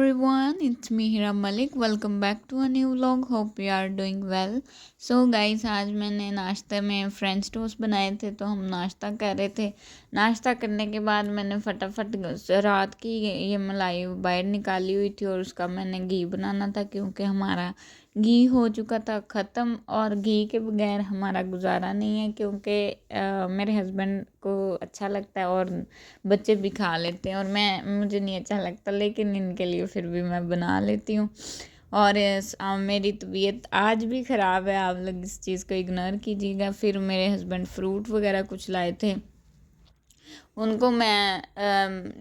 everyone, it's me Hira Malik. Welcome back to a new vlog. Hope you are doing well. So guys, आज मैंने नाश्ते में French toast बनाए थे, तो हम नाश्ता कर रहे थे। नाश्ता करने के बाद मैंने फटाफट रात की ये मलाई बाहर निकाली हुई थी और उसका मैंने घी बनाना था, क्योंकि हमारा घी हो चुका था ख़त्म और घी के बगैर हमारा गुजारा नहीं है, क्योंकि मेरे हस्बैंड को अच्छा लगता है और बच्चे भी खा लेते हैं और मुझे नहीं अच्छा लगता, लेकिन इनके लिए फिर भी मैं बना लेती हूँ। और मेरी तबीयत आज भी ख़राब है, आप लोग इस चीज़ को इग्नोर कीजिएगा। फिर मेरे हस्बैंड फ्रूट वगैरह कुछ लाए थे, उनको मैं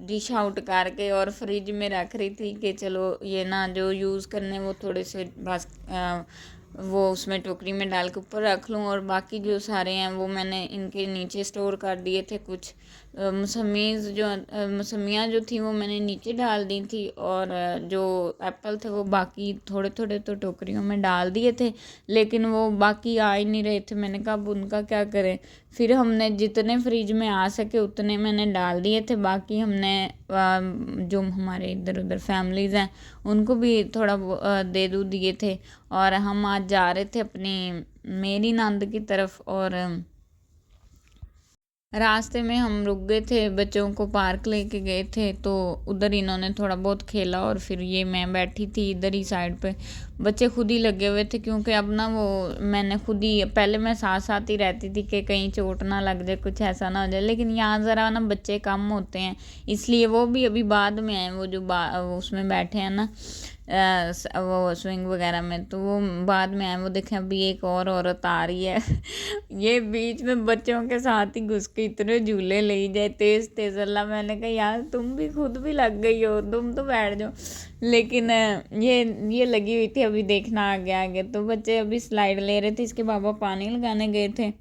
डिश आउट करके और फ्रिज में रख रही थी कि चलो ये ना जो यूज़ करने वो थोड़े से बस वो उसमें टोकरी में डाल के ऊपर रख लूँ, और बाकी जो सारे हैं वो मैंने इनके नीचे स्टोर कर दिए थे। कुछ मौसमियाँ जो थी वो मैंने नीचे डाल दी थी, और जो एप्पल थे वो बाकी थोड़े थोड़े तो टोकरियों में डाल दिए थे, लेकिन वो बाकी आ ही नहीं रहे थे। मैंने कहा अब उनका क्या करें, फिर हमने जितने फ्रिज में आ सके उतने मैंने डाल दिए थे। बाकी हमने जो हमारे इधर उधर फैमिलीज़ हैं उनको भी थोड़ा दे दू दिए थे। और हम आज जा रहे थे अपनी मेरी नंद की तरफ, और रास्ते में हम रुक गए थे, बच्चों को पार्क लेके गए थे, तो उधर इन्होंने थोड़ा बहुत खेला और फिर ये मैं बैठी थी इधर ही साइड पे। बच्चे खुद ही लगे हुए थे, क्योंकि अब ना वो मैंने खुद ही पहले मैं साथ साथ ही रहती थी कि कहीं चोट ना लग जाए, कुछ ऐसा ना हो जाए, लेकिन यहाँ ज़रा ना बच्चे कम होते हैं, इसलिए वो भी अभी बाद में आए, वो जो उसमें बैठे हैं ना वो स्विंग वगैरह में, तो वो बाद में आए। वो देखें अभी एक और औरत आ रही है ये बीच में बच्चों के साथ ही घुस के इतने झूले ले जाए तेज़ तेज़। अल्लाह, मैंने कहा यार तुम भी खुद भी लग गई हो, तुम तो बैठ जाओ, लेकिन ये लगी हुई थी। अभी देखना आगे आगे, तो बच्चे अभी स्लाइड ले रहे थे, इसके पापा पानी लगाने गए थे,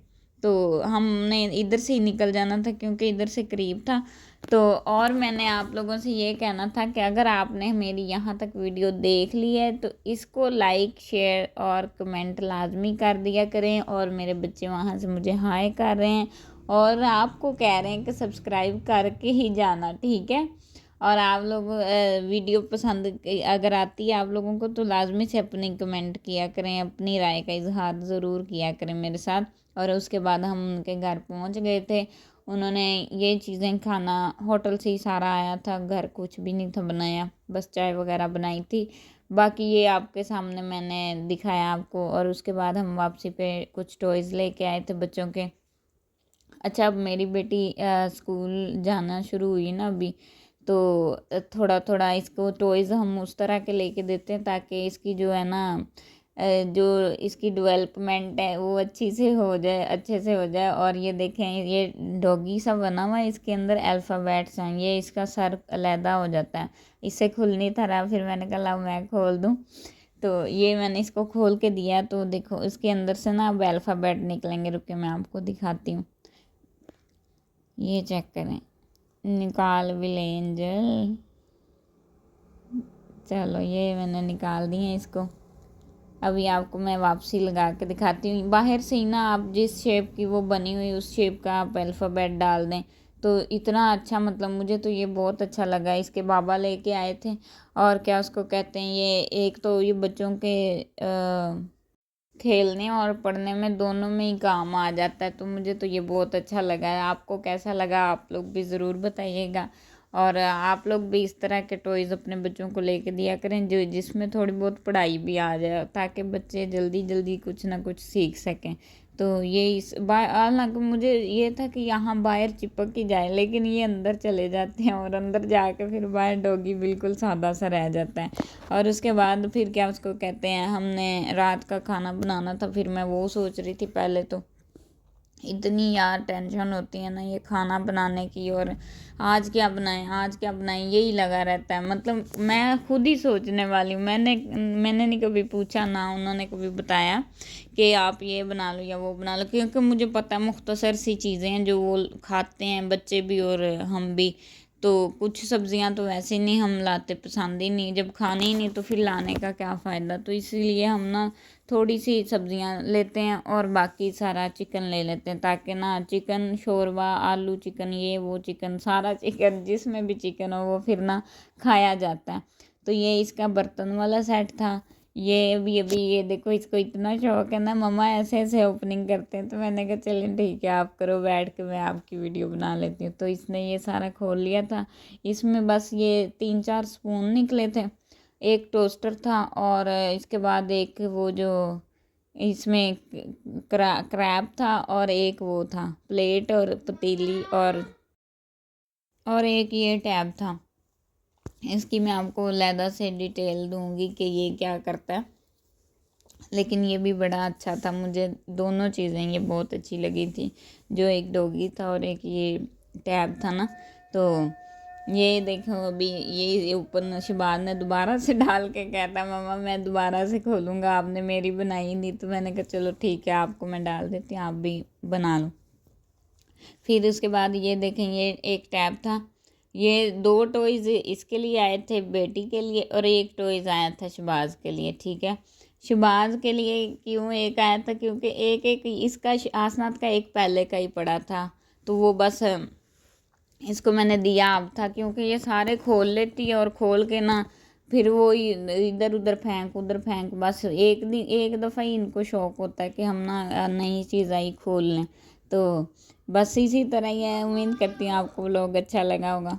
तो हमने इधर से ही निकल जाना था क्योंकि इधर से करीब था। तो और मैंने आप लोगों से ये कहना था कि अगर आपने मेरी यहाँ तक वीडियो देख ली है तो इसको लाइक शेयर और कमेंट लाजमी कर दिया करें। और मेरे बच्चे वहाँ से मुझे हाय कर रहे हैं और आपको कह रहे हैं कि सब्सक्राइब करके ही जाना, ठीक है। और आप लोग वीडियो पसंद अगर आती है आप लोगों को तो लाजमी से अपनी कमेंट किया करें, अपनी राय का इजहार ज़रूर किया करें मेरे साथ। और उसके बाद हम उनके घर पहुंच गए थे। उन्होंने ये चीज़ें खाना होटल से ही सारा आया था, घर कुछ भी नहीं था बनाया, बस चाय वगैरह बनाई थी। बाकी ये आपके सामने मैंने दिखाया आपको। और उसके बाद हम वापसी पे कुछ टॉयज़ लेके आए थे बच्चों के। अच्छा, अब मेरी बेटी स्कूल जाना शुरू हुई ना अभी, तो थोड़ा थोड़ा इसको टॉयज़ हम उस तरह के लेके देते हैं ताकि इसकी जो है ना जो इसकी डेवलपमेंट है वो अच्छी से हो जाए, अच्छे से हो जाए। और ये देखें, ये डॉगी सा बना हुआ है, इसके अंदर अल्फ़ाबेट्स हैं, ये इसका सर अलहदा हो जाता है, इससे खुल नहीं था रहा, फिर मैंने कहा लाओ मैं खोल दूँ। तो ये मैंने इसको खोल के दिया, तो देखो इसके अंदर से ना अब अल्फ़ाबेट निकलेंगे, रुके मैं आपको दिखाती हूँ। ये चेक करें, निकाल भी ले एंजल। चलो ये मैंने निकाल दिए इसको। अभी आपको मैं वापसी लगा के दिखाती हूँ। बाहर से ही ना आप जिस शेप की वो बनी हुई उस शेप का आप अल्फ़ाबेट डाल दें तो इतना अच्छा, मतलब मुझे तो ये बहुत अच्छा लगा। इसके बाबा लेके आए थे, और क्या उसको कहते हैं, ये एक तो ये बच्चों के खेलने और पढ़ने में दोनों में ही काम आ जाता है, तो मुझे तो ये बहुत अच्छा लगा है। आपको कैसा लगा आप लोग भी ज़रूर बताइएगा। और आप लोग भी इस तरह के टॉयज़ अपने बच्चों को लेके दिया करें जो जिसमें थोड़ी बहुत पढ़ाई भी आ जाए, ताकि बच्चे जल्दी जल्दी कुछ ना कुछ सीख सकें। तो ये इस हालांकि मुझे ये था कि यहाँ बाहर चिपक ही जाए, लेकिन ये अंदर चले जाते हैं और अंदर जाके फिर बाहर डॉगी बिल्कुल सादा सा रह जाता है। और उसके बाद फिर क्या उसको कहते हैं, हमने रात का खाना बनाना था, फिर मैं वो सोच रही थी। पहले तो इतनी यार टेंशन होती है ना ये खाना बनाने की, और आज क्या बनाएं आज क्या बनाएं यही लगा रहता है। मतलब मैं खुद ही सोचने वाली हूँ, मैंने नहीं कभी पूछा, ना उन्होंने कभी बताया कि आप ये बना लो या वो बना लो, क्योंकि मुझे पता है मुख्तसर सी चीज़ें हैं जो वो खाते हैं बच्चे भी और हम भी। तो कुछ सब्जियां तो वैसे नहीं हम लाते, पसंद ही नहीं, जब खाने ही नहीं तो फिर लाने का क्या फ़ायदा। तो इसीलिए हम ना थोड़ी सी सब्जियां लेते हैं और बाकी सारा चिकन ले लेते हैं, ताकि ना चिकन शोरबा, आलू चिकन, ये वो चिकन, सारा चिकन जिसमें भी चिकन हो वो फिर ना खाया जाता है। तो ये इसका बर्तन वाला सेट था। ये अभी ये देखो, इसको इतना शौक है ना, मम्मा ऐसे ऐसे ओपनिंग करते हैं। तो मैंने कहा चलिए ठीक है, आप करो बैठ के, मैं आपकी वीडियो बना लेती हूँ। तो इसने ये सारा खोल लिया था। इसमें बस ये 3-4 स्पून निकले थे, एक टोस्टर था, और इसके बाद एक वो जो इसमें क्रैब था, और एक वो था प्लेट और पतीली, और एक ये टैब था। इसकी मैं आपको अलहदा से डिटेल दूंगी कि ये क्या करता है, लेकिन ये भी बड़ा अच्छा था। मुझे दोनों चीज़ें ये बहुत अच्छी लगी थी, जो एक डॉगी था और एक ये टैब था ना। तो ये देखो, अभी ये ऊपर शहबाज ने दोबारा से डाल के कहता मम्मा मैं दोबारा से खोलूँगा, आपने मेरी बनाई नहीं। तो मैंने कहा चलो ठीक है, आपको मैं डाल देती हूँ, आप भी बना लो। फिर उसके बाद ये देखें, ये एक टैब था। ये 2 टॉयज़ इसके लिए आए थे, बेटी के लिए, और एक टॉयज़ आया था शहबाज के लिए। ठीक है, शहबाज के लिए क्यों एक आया था, क्योंकि एक इसका आसनात का एक पहले का ही पड़ा था, तो वो बस इसको मैंने दिया अब था, क्योंकि ये सारे खोल लेती है, और खोल के ना फिर वो इधर उधर फेंक उधर फेंक, बस एक दफ़ा ही इनको शौक़ होता है कि हम ना नई चीज़ आई खोल लें। तो बस इसी तरह ही है। उम्मीद करती हूँ आपको व्लॉग अच्छा लगा होगा।